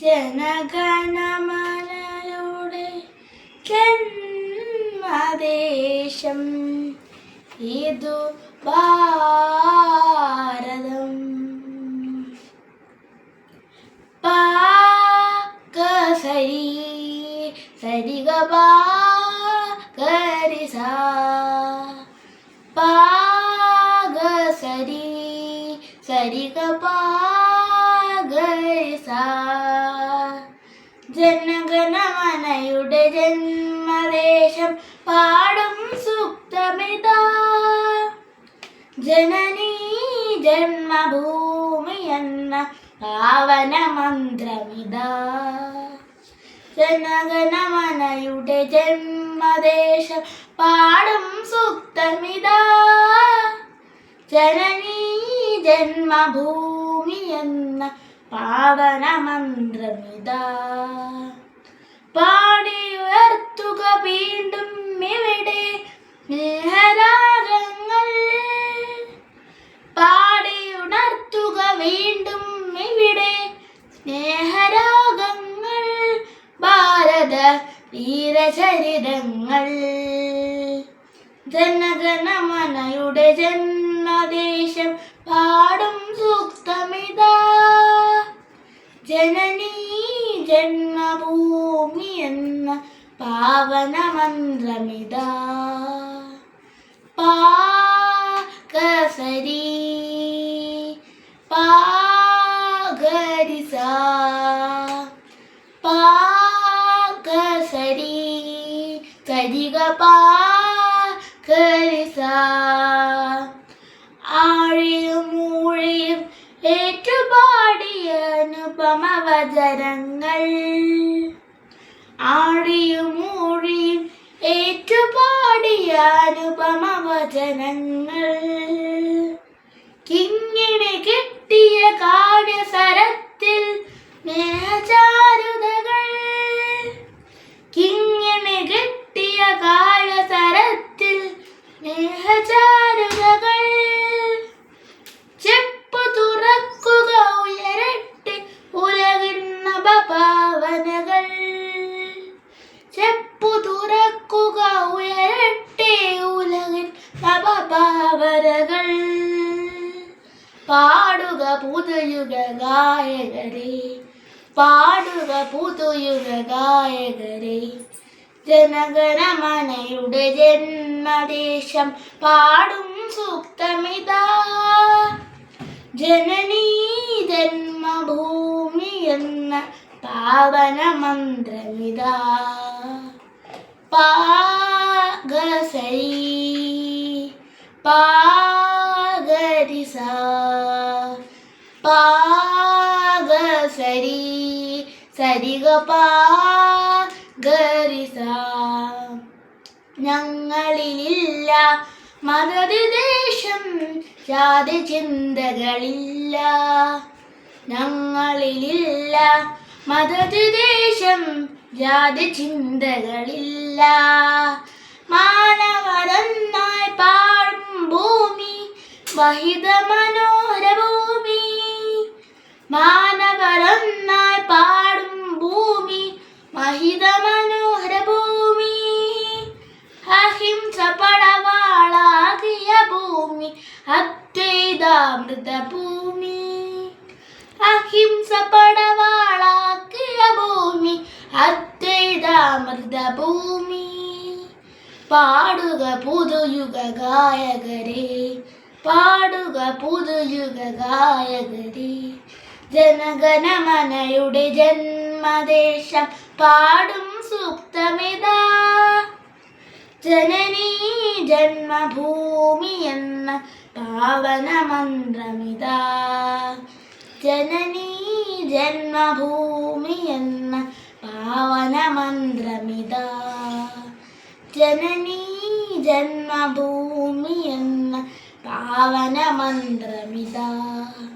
ജനഗണമനയുടെ ജന്മദേശം ഇതു ഭാരതം. പാകസരി സരിഗപ ഗരിസ പാകസരി സരിഗപ ഗരിസ. ജനഗണമനയുടെ ജന്മദേശം പാടും സൂക്തമിതാ. ജനനീ ജന്മഭൂമി എന്ന പാവന മന്ത്രമിതാ. ജനഗണമനയുടെ ജന്മദേശം പാടും സൂക്തമിതാ. ജനനീ ജന്മഭൂമി എന്ന പാവന മന്ത്രമിതാ. പാടിയുയർത്തുക വീണ്ടും ഇവിടെ സ്നേഹരാഗങ്ങൾ. പാടിയുണർത്തുക വീണ്ടും ഇവിടെ സ്നേഹരാഗങ്ങൾ. ഭാരത വീരചരിതങ്ങൾ. ജനഗണമനയുടെ ജന്മദേശം പാടും സൂക്തമിതാ. ജനനീ ജന്മഭൂമി എന്ന പാവന മന്ത്രമിതാ. പാകസരി പാഗരിസ പാകസരി സരിഗപ ഗരിസ. ആഴിയും മൂഴിയും ഏറ്റുപാടിയ അനുപമ വചനങ്ങൾ. ആഴിയും മൂഴിയും ഏറ്റുപാടിയ അനുപമ വചനങ്ങൾ. കിങ്ങിണി കിട്ടിയ കാവ്യസരത്തിൽ സ്നേഹചാരുതകൾ. കിങ്ങിണി കിട്ടിയ കാവ്യസരത്തിൽ സ്നേഹചാരുതകൾ. ചെപ്പു തുറക്കുക ഉയരട്ടെ ഉലകിൻ നവഭാവനകൾ. ചെപ്പു തുറക്കുക ഉയരട്ടെ ഉലകിൻ നവഭാവനകൾ. പാടുക പുതുയുഗ ഗായകരെ പാടുക പുതുയുഗ ഗായകരെ. ജനഗണമനയുടെ ജന്മദേശം പാടും സൂക്തമിതാ. ജനനീ ജന്മഭൂമി എന്ന പാവന മന്ത്രമിതാ. പാകസരി പാഗരിസ പാകസരി സരിഗപ ഗരിസ. ഞങ്ങളിലില്ല മതവിദ്വേഷം ജാതി ചിന്തകളില്ല. ഞങ്ങളിലില്ല മതവിദ്വേഷം ജാതി ചിന്തകളില്ല. മാനവരെന്നായി പാടും ഭൂമി വഹിത മനോഹര ഭൂമി. മാനവരെന്നായി പാടും ഭൂമി മഹിത മനോഹര ഭൂമി. അഹിംസ പടവാളാകിയ ഭൂമി അദ്വൈതാമൃത ഭൂമി. അഹിംസ പടവാളാകിയ ഭൂമി അദ്വൈതാമൃത ഭൂമി. പാടുക പുതുയുഗ ഗായകരെ പാടുക പുതുയുഗ ഗായകരെ. ജനഗണമനയുടെ ജന്മദേശം പാടും സൂക്തമിതാ. ജനനീ ജന്മഭൂമി എന്ന പാവന മന്ത്രമിതാ. ജനനീ ജന്മഭൂമി എന്ന പാവന മന്ത്രമിതാ. ജനനീ ജന്മഭൂമി എന്ന പാവന മന്ത്രമിതാ.